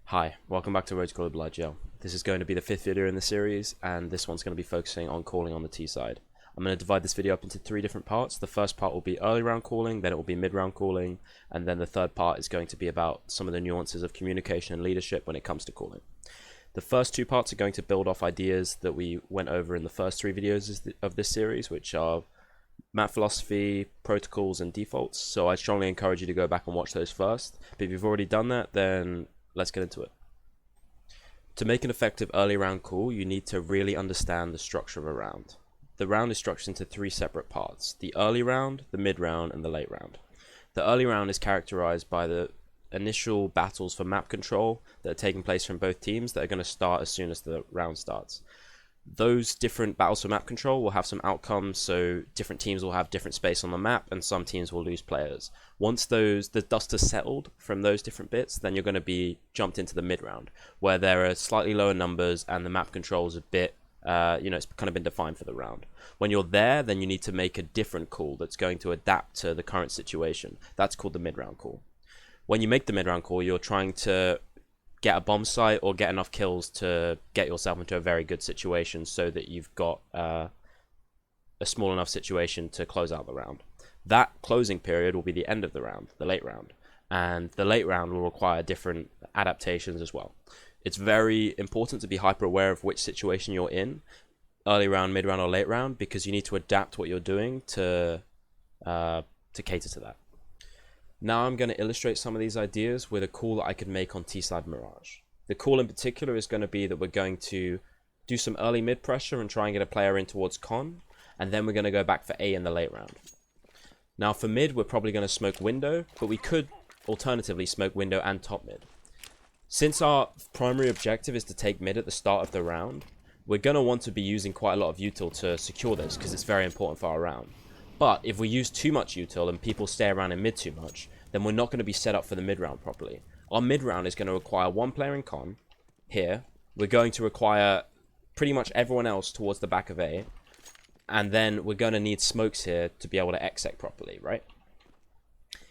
Hi, welcome back to Road to Global IGL. This is going to be the 5th video in the series, and this one's going to be focusing on calling on the T side. I'm going to divide this video up into 3 different parts. The first part will be early round calling, then it will be mid-round calling, and then the third part is going to be about some of the nuances of communication and leadership when it comes to calling. The first 2 parts are going to build off ideas that we went over in the first 3 videos of this series, which are map philosophy, protocols, and defaults. So I strongly encourage you to go back and watch those first. But if you've already done that, then let's get into it. To make an effective early round call, you need to really understand the structure of a round. The round is structured into 3 separate parts: the early round, the mid round, and the late round. The early round is characterized by the initial battles for map control that are taking place from both teams that are going to start as soon as the round starts. Those different battles for map control will have some outcomes, so different teams will have different space on the map and some teams will lose players. Once the dust has settled from those different bits, then you're going to be jumped into the mid round, where there are slightly lower numbers and the map control is a bit, it's kind of been defined for the round. When you're there, then you need to make a different call that's going to adapt to the current situation. That's called the mid round call. When you make the mid round call, you're trying to get a bomb site or get enough kills to get yourself into a very good situation so that you've got a small enough situation to close out the round. That closing period will be the end of the round, the late round, and the late round will require different adaptations as well. It's very important to be hyper aware of which situation you're in, early round, mid round, or late round, because you need to adapt what you're doing to cater to that. Now I'm going to illustrate some of these ideas with a call that I could make on T-side Mirage. The call in particular is going to be that we're going to do some early mid pressure and try and get a player in towards con, and then we're going to go back for A in the late round. Now for mid, we're probably going to smoke window, but we could alternatively smoke window and top mid. Since our primary objective is to take mid at the start of the round, we're going to want to be using quite a lot of util to secure this because it's very important for our round. But if we use too much util and people stay around in mid too much, then we're not going to be set up for the mid round properly. Our mid round is going to require 1 player in con. Here, we're going to require pretty much everyone else towards the back of A. And then we're going to need smokes here to be able to exec properly, right?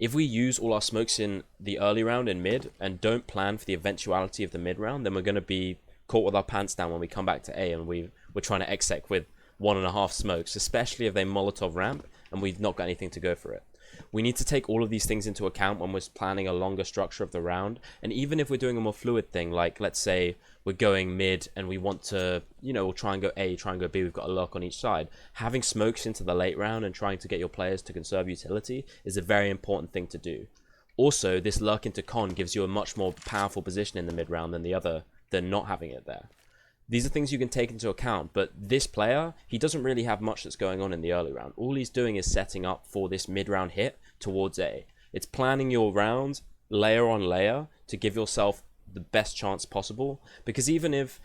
If we use all our smokes in the early round in mid and don't plan for the eventuality of the mid round, then we're going to be caught with our pants down when we come back to A and we're trying to exec with 1.5 smokes, especially if they Molotov ramp and we've not got anything to go for it. We need to take all of these things into account when we're planning a longer structure of the round. And even if we're doing a more fluid thing, like let's say we're going mid and we want to, we'll try and go A, try and go B, we've got a lurk on each side. Having smokes into the late round and trying to get your players to conserve utility is a very important thing to do. Also, this lurk into con gives you a much more powerful position in the mid round than not having it there. These are things you can take into account, but this player, he doesn't really have much that's going on in the early round. All he's doing is setting up for this mid-round hit towards A. It's planning your rounds layer on layer to give yourself the best chance possible, because even if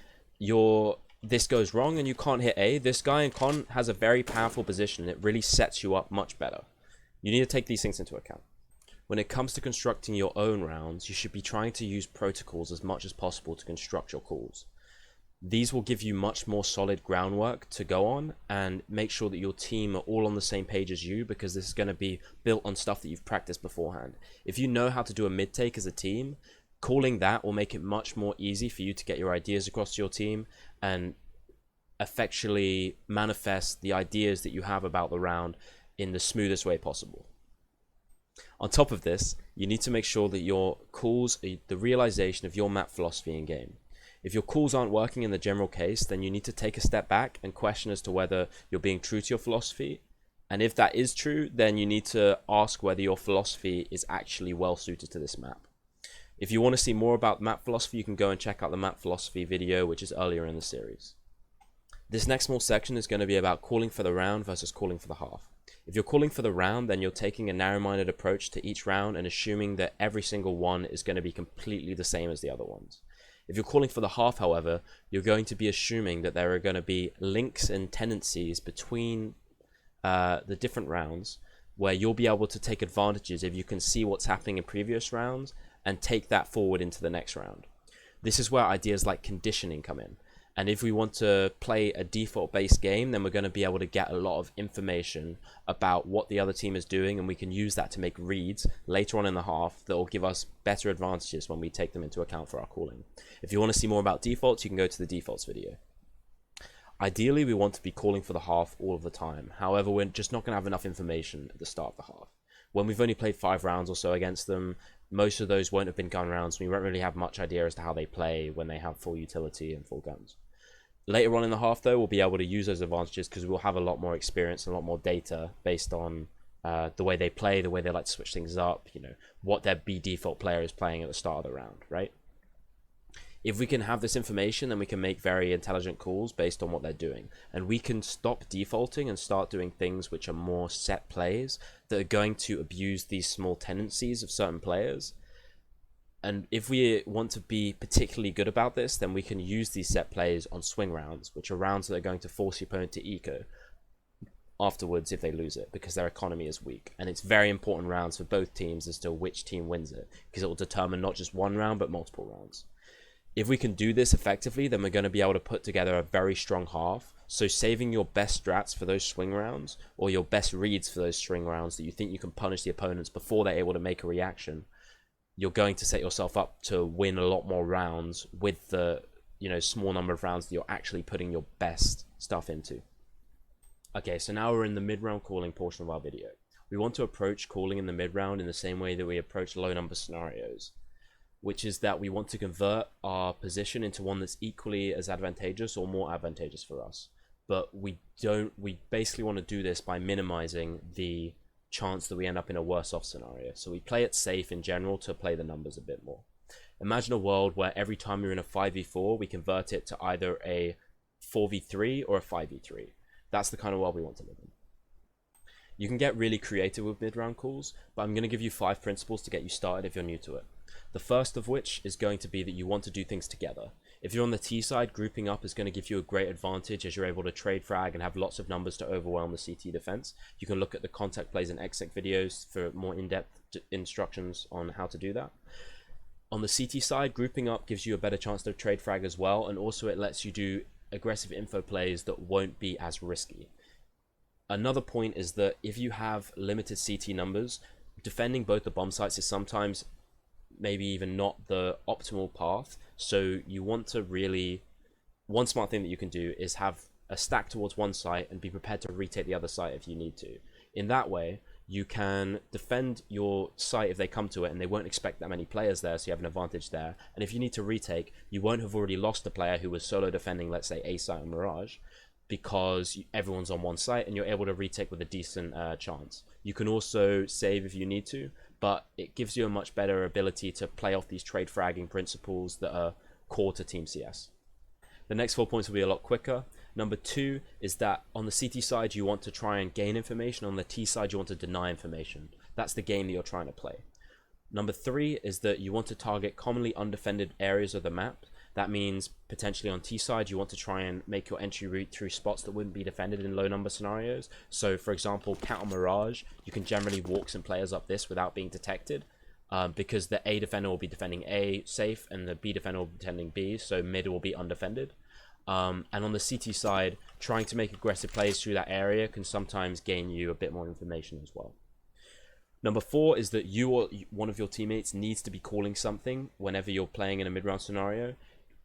this goes wrong and you can't hit A, this guy in con has a very powerful position and it really sets you up much better. You need to take these things into account. When it comes to constructing your own rounds, you should be trying to use protocols as much as possible to construct your calls. These will give you much more solid groundwork to go on and make sure that your team are all on the same page as you, because this is going to be built on stuff that you've practiced beforehand. If you know how to do a mid take as a team, calling that will make it much more easy for you to get your ideas across to your team and effectually manifest the ideas that you have about the round in the smoothest way possible. On top of this, you need to make sure that your calls are the realization of your map philosophy in game. If your calls aren't working in the general case, then you need to take a step back and question as to whether you're being true to your philosophy. And if that is true, then you need to ask whether your philosophy is actually well suited to this map. If you want to see more about map philosophy, you can go and check out the map philosophy video, which is earlier in the series. This next small section is going to be about calling for the round versus calling for the half. If you're calling for the round, then you're taking a narrow-minded approach to each round and assuming that every single one is going to be completely the same as the other ones. If you're calling for the half, however, you're going to be assuming that there are going to be links and tendencies between the different rounds where you'll be able to take advantages if you can see what's happening in previous rounds and take that forward into the next round. This is where ideas like conditioning come in. And if we want to play a default based game, then we're going to be able to get a lot of information about what the other team is doing, and we can use that to make reads later on in the half that will give us better advantages when we take them into account for our calling. If you want to see more about defaults, you can go to the defaults video. Ideally, we want to be calling for the half all of the time. However, we're just not going to have enough information at the start of the half. When we've only played 5 rounds or so against them, most of those won't have been gun rounds. We won't really have much idea as to how they play when they have full utility and full guns. Later on in the half, though, we'll be able to use those advantages because we'll have a lot more experience and a lot more data based on the way they play, the way they like to switch things up, you know, what their B default player is playing at the start of the round, right? If we can have this information, then we can make very intelligent calls based on what they're doing. And we can stop defaulting and start doing things which are more set plays that are going to abuse these small tendencies of certain players. And if we want to be particularly good about this, then we can use these set plays on swing rounds, which are rounds that are going to force the opponent to eco afterwards if they lose it, because their economy is weak. And it's very important rounds for both teams as to which team wins it, because it will determine not just one round, but multiple rounds. If we can do this effectively, then we're going to be able to put together a very strong half. So saving your best strats for those swing rounds, or your best reads for those swing rounds that you think you can punish the opponents before they're able to make a reaction, you're going to set yourself up to win a lot more rounds with the, you know, small number of rounds that you're actually putting your best stuff into. Okay, so now we're in the mid-round calling portion of our video. We want to approach calling in the mid-round in the same way that we approach low number scenarios, which is that we want to convert our position into one that's equally as advantageous or more advantageous for us. But we basically want to do this by minimizing the chance that we end up in a worse off scenario. So we play it safe in general to play the numbers a bit more. Imagine a world where every time you're in a 5v4, we convert it to either a 4v3 or a 5v3. That's the kind of world we want to live in. You can get really creative with mid-round calls, but I'm going to give you 5 principles to get you started if you're new to it. The first of which is going to be that you want to do things together. If you're on the T side, grouping up is going to give you a great advantage as you're able to trade frag and have lots of numbers to overwhelm the CT defense. You can look at the contact plays and exec videos for more in-depth instructions on how to do that. On the CT side, grouping up gives you a better chance to trade frag as well, and also it lets you do aggressive info plays that won't be as risky. Another point is that if you have limited CT numbers, defending both the bomb sites is sometimes maybe even not the optimal path. So you want to really, one smart thing that you can do is have a stack towards one site and be prepared to retake the other site if you need to. In that way, you can defend your site if they come to it and they won't expect that many players there, so you have an advantage there. And if you need to retake, you won't have already lost a player who was solo defending, let's say, A site or Mirage, because everyone's on one site and you're able to retake with a decent chance. You can also save if you need to, but it gives you a much better ability to play off these trade fragging principles that are core to Team CS. The next 4 points will be a lot quicker. Number 2 is that on the CT side, you want to try and gain information. On the T side, you want to deny information. That's the game that you're trying to play. Number 3 is that you want to target commonly undefended areas of the map. That means potentially on T side, you want to try and make your entry route through spots that wouldn't be defended in low number scenarios. So for example, Cat or Mirage, you can generally walk some players up this without being detected, because the A defender will be defending A safe and the B defender will be defending B, so mid will be undefended. And on the CT side, trying to make aggressive plays through that area can sometimes gain you a bit more information as well. Number 4 is that you or one of your teammates needs to be calling something whenever you're playing in a mid-round scenario.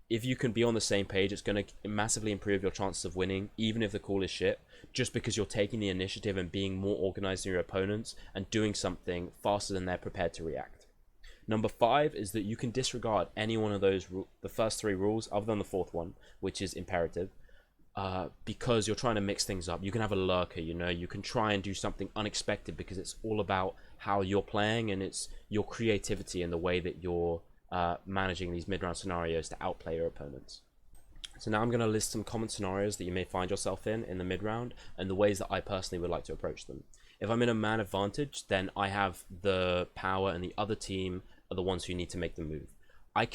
If you can be on the same page, it's going to massively improve your chances of winning, even if the call is shit, just because you're taking the initiative and being more organized than your opponents and doing something faster than they're prepared to react. Number 5 is that you can disregard any one of those, the first 3 rules, other than the 4th one, which is imperative, because you're trying to mix things up. You can have a lurker, you know, you can try and do something unexpected because it's all about how you're playing and it's your creativity and the way that you're managing these mid-round scenarios to outplay your opponents. So now I'm going to list some common scenarios that you may find yourself in the mid-round and the ways that I personally would like to approach them. If I'm in a man advantage, then I have the power and the other team are the ones who need to make the move. I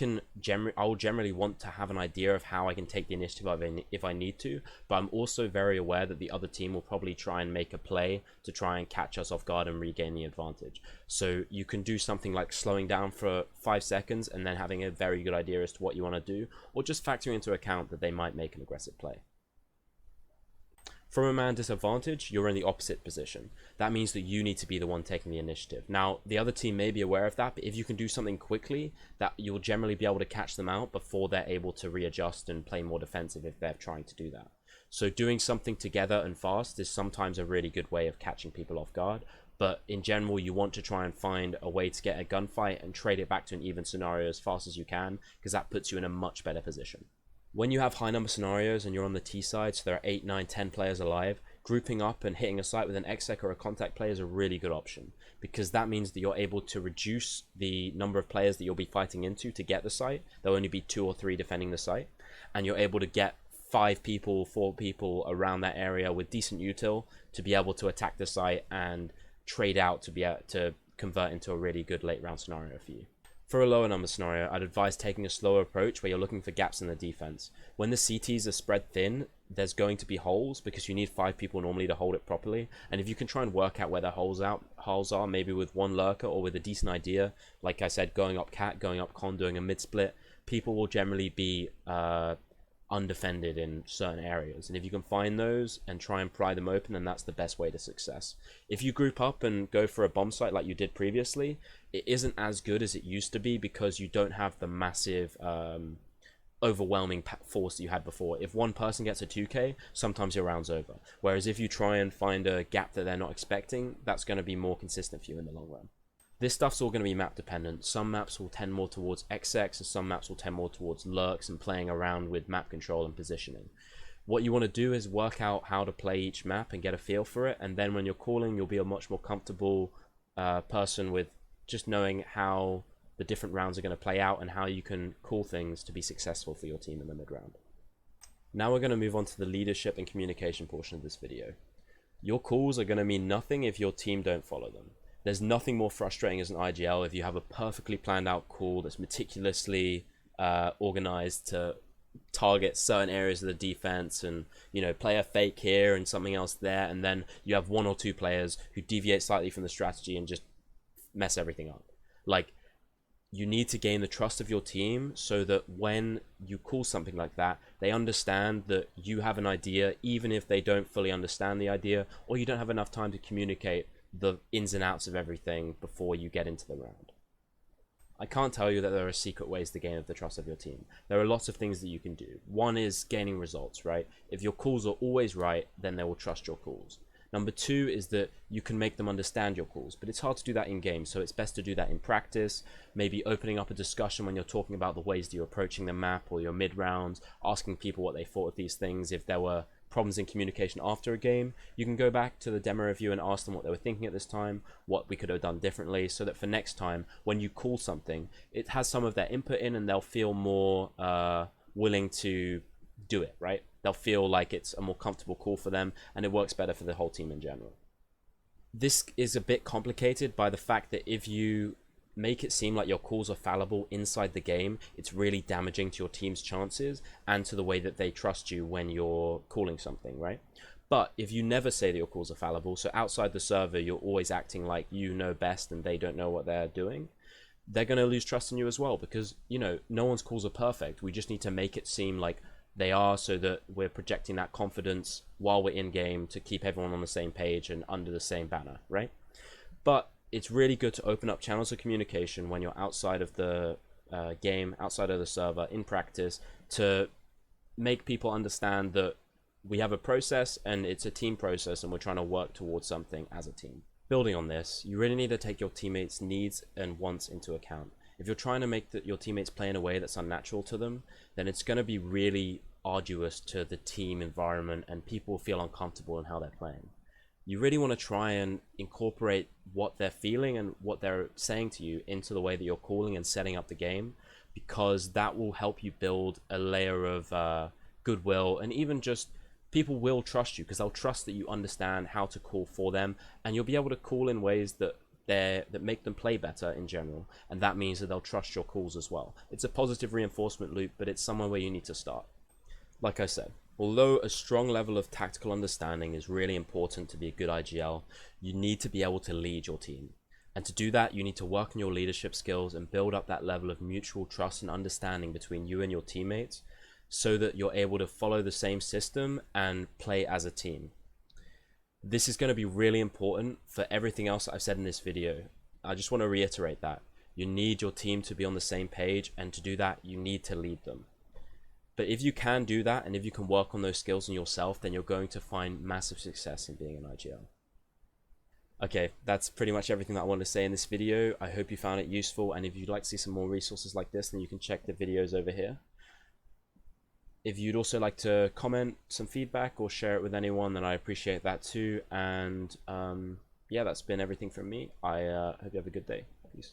will generally want to have an idea of how I can take the initiative if I need to, but I'm also very aware that the other team will probably try and make a play to try and catch us off guard and regain the advantage. So you can do something like slowing down for 5 seconds and then having a very good idea as to what you want to do, or just factoring into account that they might make an aggressive play. From a man disadvantage, you're in the opposite position. That means that you need to be the one taking the initiative. Now, the other team may be aware of that, but if you can do something quickly, that you'll generally be able to catch them out before they're able to readjust and play more defensive if they're trying to do that. So doing something together and fast is sometimes a really good way of catching people off guard, but in general, you want to try and find a way to get a gunfight and trade it back to an even scenario as fast as you can, because that puts you in a much better position. When you have high number scenarios and you're on the T side, so there are 8, 9, 10 players alive, grouping up and hitting a site with an exec or a contact player is a really good option, because that means that you're able to reduce the number of players that you'll be fighting into to get the site. There'll only be 2 or 3 defending the site, and you're able to get 5 people, 4 people around that area with decent util to be able to attack the site and trade out to be able to convert into a really good late round scenario for you. For a lower number scenario, I'd advise taking a slower approach where you're looking for gaps in the defense. When the CTs are spread thin, there's going to be holes because you need 5 people normally to hold it properly. And if you can try and work out where the holes are, maybe with one lurker or with a decent idea, like I said, going up cat, going up con, doing a mid split, people will generally be undefended in certain areas, and if you can find those and try and pry them open, then that's the best way to success. If you group up and go for a bomb site like you did previously, it isn't as good as it used to be because you don't have the massive overwhelming force that you had before. If one person gets a 2k, sometimes your round's over, whereas if you try and find a gap that they're not expecting, that's going to be more consistent for you in the long run. This stuff's all going to be map dependent. Some maps will tend more towards XX and some maps will tend more towards lurks and playing around with map control and positioning. What you want to do is work out how to play each map and get a feel for it, and then when you're calling, you'll be a much more comfortable person with just knowing how the different rounds are going to play out and how you can call things to be successful for your team in the mid round. Now we're going to move on to the leadership and communication portion of this video. Your calls are going to mean nothing if your team don't follow them. There's nothing more frustrating as an IGL if you have a perfectly planned out call that's meticulously organized to target certain areas of the defense and, you know, play a fake here and something else there, and then you have 1 or 2 players who deviate slightly from the strategy and just mess everything up. Like, you need to gain the trust of your team so that when you call something like that, they understand that you have an idea, even if they don't fully understand the idea, or you don't have enough time to communicate the ins and outs of everything before you get into the round. I can't tell you that there are secret ways to gain the trust of your team. There are lots of things that you can do. One is gaining results, right? If your calls are always right, then they will trust your calls. Number 2 is that you can make them understand your calls, but it's hard to do that in game, so it's best to do that in practice, maybe opening up a discussion when you're talking about the ways that you're approaching the map or your mid rounds, asking people what they thought of these things. If there were problems in communication after a game, you can go back to the demo review and ask them what they were thinking at this time, what we could have done differently, so that for next time when you call something, it has some of their input in and they'll feel more willing to do it, right? They'll feel like it's a more comfortable call for them and it works better for the whole team in general. This is a bit complicated by the fact that if you make it seem like your calls are fallible inside the game, it's really damaging to your team's chances and to the way that they trust you when you're calling something, right? But if you never say that your calls are fallible, so outside the server you're always acting like you know best and they don't know what they're doing, they're going to lose trust in you as well, because, you know, no one's calls are perfect. We just need to make it seem like they are, so that we're projecting that confidence while we're in game to keep everyone on the same page and under the same banner, right? But it's really good to open up channels of communication when you're outside of the game, outside of the server, in practice, to make people understand that we have a process and it's a team process and we're trying to work towards something as a team. Building on this, you really need to take your teammates' needs and wants into account. If you're trying to make your teammates play in a way that's unnatural to them, then it's going to be really arduous to the team environment and people feel uncomfortable in how they're playing. You really want to try and incorporate what they're feeling and what they're saying to you into the way that you're calling and setting up the game, because that will help you build a layer of goodwill, and even just people will trust you because they'll trust that you understand how to call for them, and you'll be able to call in ways that that make them play better in general, and that means that they'll trust your calls as well. It's a positive reinforcement loop, but it's somewhere where you need to start. Like I said, although a strong level of tactical understanding is really important to be a good IGL, you need to be able to lead your team. And to do that, you need to work on your leadership skills and build up that level of mutual trust and understanding between you and your teammates so that you're able to follow the same system and play as a team. This is going to be really important for everything else I've said in this video. I just want to reiterate that. You need your team to be on the same page, and to do that, you need to lead them. But if you can do that, and if you can work on those skills in yourself, then you're going to find massive success in being an IGL. Okay, that's pretty much everything that I wanted to say in this video. I hope you found it useful, and if you'd like to see some more resources like this, then you can check the videos over here. If you'd also like to comment some feedback or share it with anyone, then I appreciate that too. And yeah, that's been everything from me. I hope you have a good day. Peace.